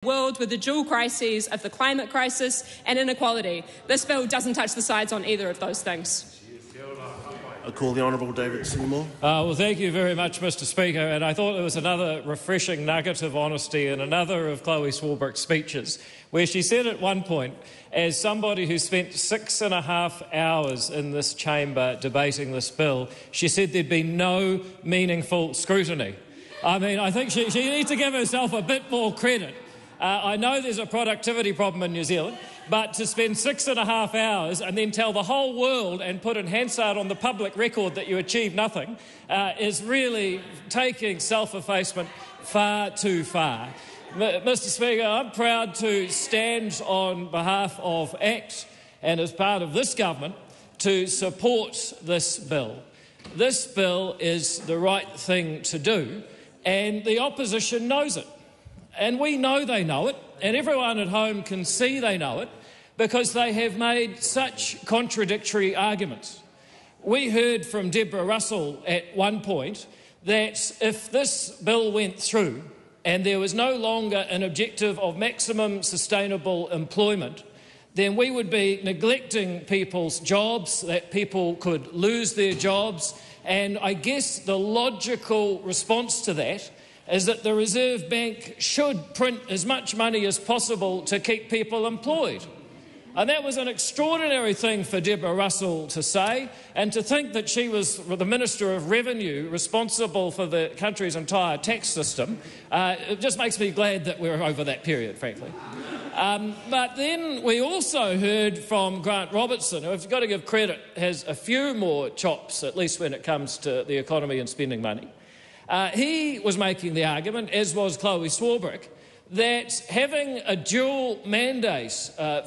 world with the dual crises of the climate crisis and inequality. This bill doesn't touch the sides on either of those things. I call the Honourable David Seymour. Well, thank you very much, Mr Speaker. And I thought there was another refreshing nugget of honesty in another of Chloe Swarbrick's speeches, where she said at one point, as somebody who spent 6.5 hours in this chamber debating this bill, she said there'd be no meaningful scrutiny. I mean, I think she needs to give herself a bit more credit. I know there's a productivity problem in New Zealand, but to spend 6.5 hours and then tell the whole world and put in Hansard on the public record that you achieved nothing is really taking self-effacement far too far. Mr Speaker, I'm proud to stand on behalf of ACT and as part of this government to support this bill. This bill is the right thing to do, and the opposition knows it. And we know they know it, and everyone at home can see they know it, because they have made such contradictory arguments. We heard from Deborah Russell at one point that if this bill went through and there was no longer an objective of maximum sustainable employment, then we would be neglecting people's jobs, that people could lose their jobs. And I guess the logical response to that is that the Reserve Bank should print as much money as possible to keep people employed. And that was an extraordinary thing for Deborah Russell to say, and to think that she was the Minister of Revenue responsible for the country's entire tax system, it just makes me glad that we're over that period, frankly. But then we also heard from Grant Robertson, who, I've got to give credit, has a few more chops, at least when it comes to the economy and spending money. He was making the argument, as was Chloe Swarbrick, that having a dual mandate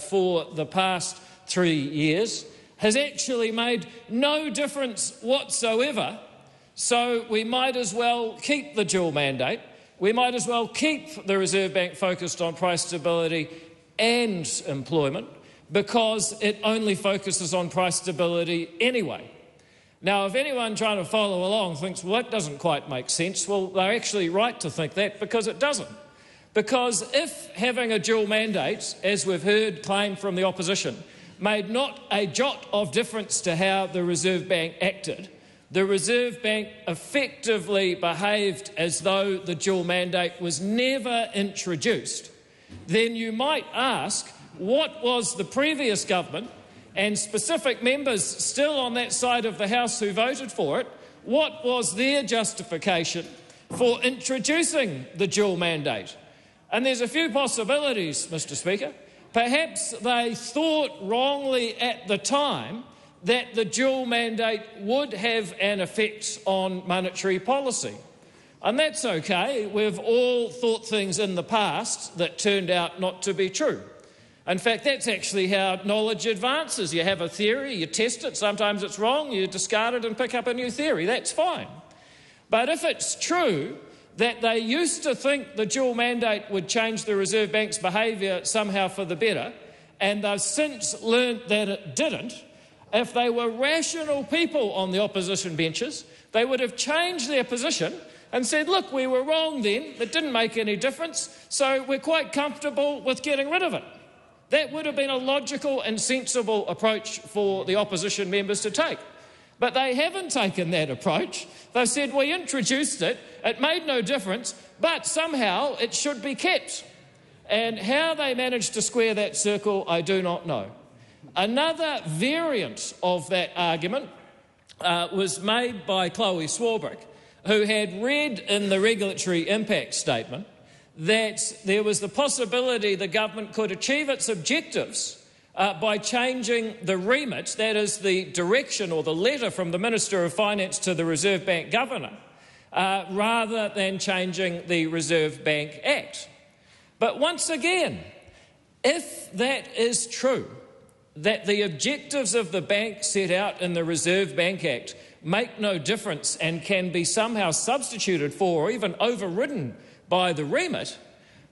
for the past 3 years has actually made no difference whatsoever. So we might as well keep the dual mandate. We might as well keep the Reserve Bank focused on price stability and employment, because it only focuses on price stability anyway. Now, if anyone trying to follow along thinks, well, that doesn't quite make sense, well, they're actually right to think that, because it doesn't. Because if having a dual mandate, as we've heard claimed from the opposition, made not a jot of difference to how the Reserve Bank acted, the Reserve Bank effectively behaved as though the dual mandate was never introduced, then you might ask, what was the previous government and specific members still on that side of the House who voted for it, what was their justification for introducing the dual mandate? And there's a few possibilities, Mr Speaker. Perhaps they thought wrongly at the time that the dual mandate would have an effect on monetary policy. And that's okay. We've all thought things in the past that turned out not to be true. In fact, that's actually how knowledge advances. You have a theory, you test it, sometimes it's wrong, you discard it and pick up a new theory. That's fine. But if it's true that they used to think the dual mandate would change the Reserve Bank's behaviour somehow for the better, and they've since learnt that it didn't, if they were rational people on the opposition benches, they would have changed their position and said, look, we were wrong then, it didn't make any difference, so we're quite comfortable with getting rid of it. That would have been a logical and sensible approach for the opposition members to take. But they haven't taken that approach. They've said, we introduced it, it made no difference, but somehow it should be kept. And how they managed to square that circle, I do not know. Another variant of that argument was made by Chloe Swarbrick, who had read in the regulatory impact statement that there was the possibility the government could achieve its objectives by changing the remit, that is the direction or the letter from the Minister of Finance to the Reserve Bank Governor, rather than changing the Reserve Bank Act. But once again, if that is true, that the objectives of the bank set out in the Reserve Bank Act make no difference and can be somehow substituted for or even overridden by the remit,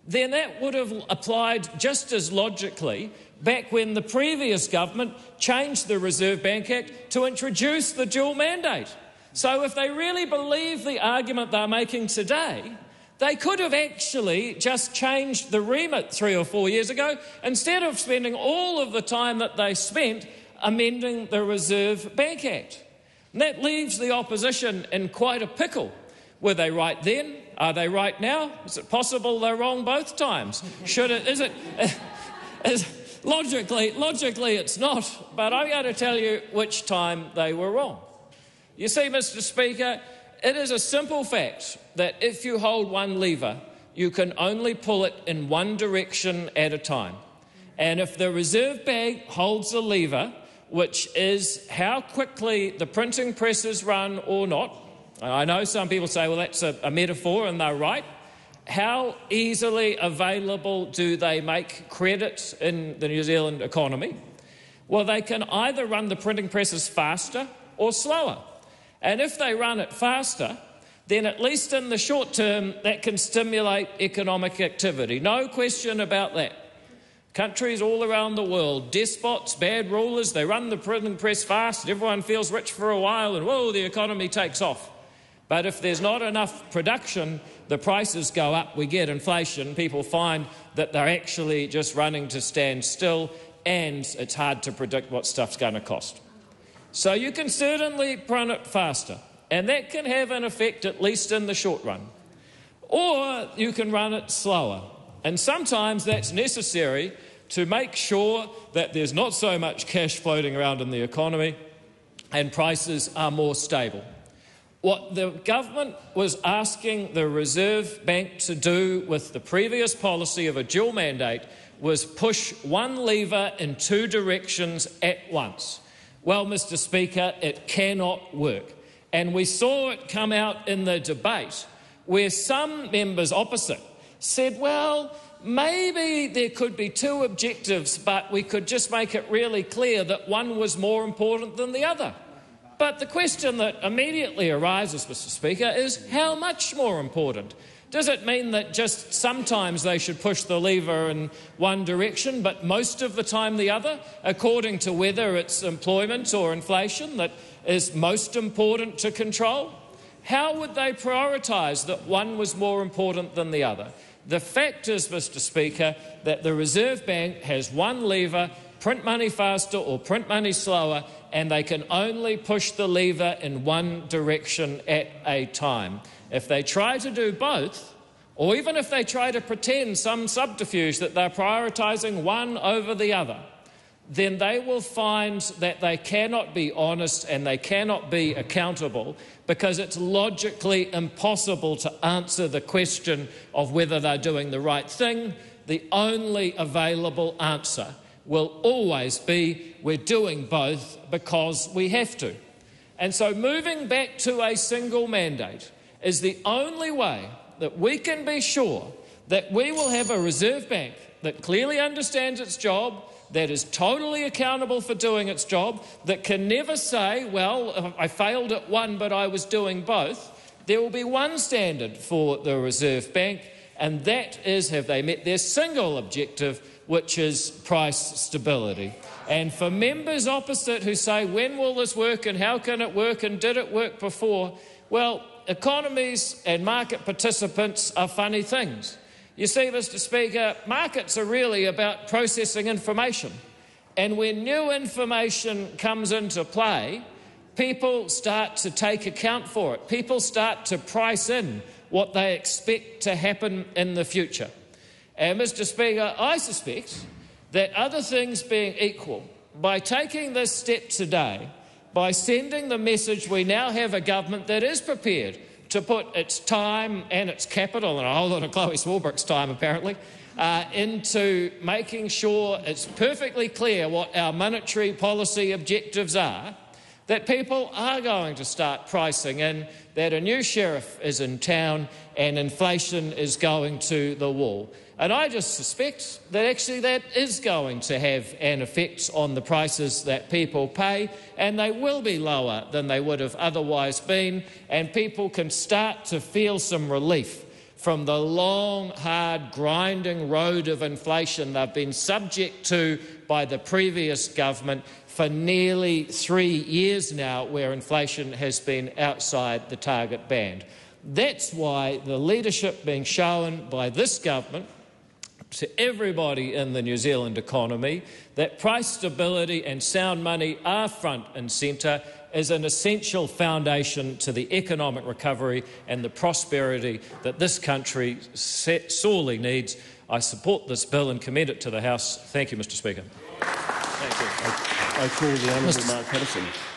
then that would have applied just as logically back when the previous government changed the Reserve Bank Act to introduce the dual mandate. So if they really believe the argument they're making today, They could have actually just changed the remit 3 or 4 years ago instead of spending all of the time that they spent amending the Reserve Bank Act. And that leaves the opposition in quite a pickle. Were they right then? Are they right now? Is it possible they're wrong both times? Logically it's not, but I'm going to tell you which time they were wrong. You see, Mr. Speaker, it is a simple fact that if you hold one lever, you can only pull it in one direction at a time. And if the Reserve Bank holds a lever, which is how quickly the printing presses run or not, I know some people say, well, that's a metaphor, and they're right. How easily available do they make credit in the New Zealand economy? Well, they can either run the printing presses faster or slower. And if they run it faster, then at least in the short term, that can stimulate economic activity. No question about that. Countries all around the world, despots, bad rulers, they run the printing press fast, everyone feels rich for a while, and whoa, the economy takes off. But if there's not enough production, the prices go up, we get inflation, people find that they're actually just running to stand still, and it's hard to predict what stuff's going to cost. So you can certainly run it faster, and that can have an effect at least in the short run. Or you can run it slower, and sometimes that's necessary to make sure that there's not so much cash floating around in the economy and prices are more stable. What the government was asking the Reserve Bank to do with the previous policy of a dual mandate was push one lever in two directions at once. Well, Mr. Speaker, it cannot work. And we saw it come out in the debate where some members opposite said, well, maybe there could be two objectives, but we could just make it really clear that one was more important than the other. But the question that immediately arises, Mr. Speaker, is how much more important? Does it mean that just sometimes they should push the lever in one direction, but most of the time the other, according to whether it's employment or inflation that is most important to control? How would they prioritise that one was more important than the other? The fact is, Mr. Speaker, that the Reserve Bank has one lever, print money faster or print money slower, and they can only push the lever in one direction at a time. If they try to do both, or even if they try to pretend some subterfuge that they're prioritising one over the other, then they will find that they cannot be honest and they cannot be accountable because it's logically impossible to answer the question of whether they're doing the right thing. The only available answer will always be we're doing both because we have to. And so moving back to a single mandate is the only way that we can be sure that we will have a Reserve Bank that clearly understands its job, that is totally accountable for doing its job, that can never say, well, I failed at one but I was doing both. There will be one standard for the Reserve Bank, and that is, have they met their single objective, which is price stability. And for members opposite who say, when will this work and how can it work and did it work before? Well, economies and market participants are funny things. You see, Mr. Speaker, markets are really about processing information. And when new information comes into play, people start to take account for it. People start to price in what they expect to happen in the future. And, Mr. Speaker, I suspect that other things being equal, by taking this step today, by sending the message we now have a government that is prepared to put its time and its capital, and a whole lot of Chloe Swarbrick's time apparently, into making sure it's perfectly clear what our monetary policy objectives are, that people are going to start pricing in that a new sheriff is in town and inflation is going to the wall. And I just suspect that actually that is going to have an effect on the prices that people pay, and they will be lower than they would have otherwise been, and people can start to feel some relief from the long, hard, grinding road of inflation they've been subject to by the previous government for nearly 3 years now, where inflation has been outside the target band. That's why the leadership being shown by this government to everybody in the New Zealand economy, that price stability and sound money are front and centre, is an essential foundation to the economic recovery and the prosperity that this country sorely needs. I support this bill and commend it to the House. Thank you, Mr Speaker. Thank you. I call the Honourable Mark Patterson.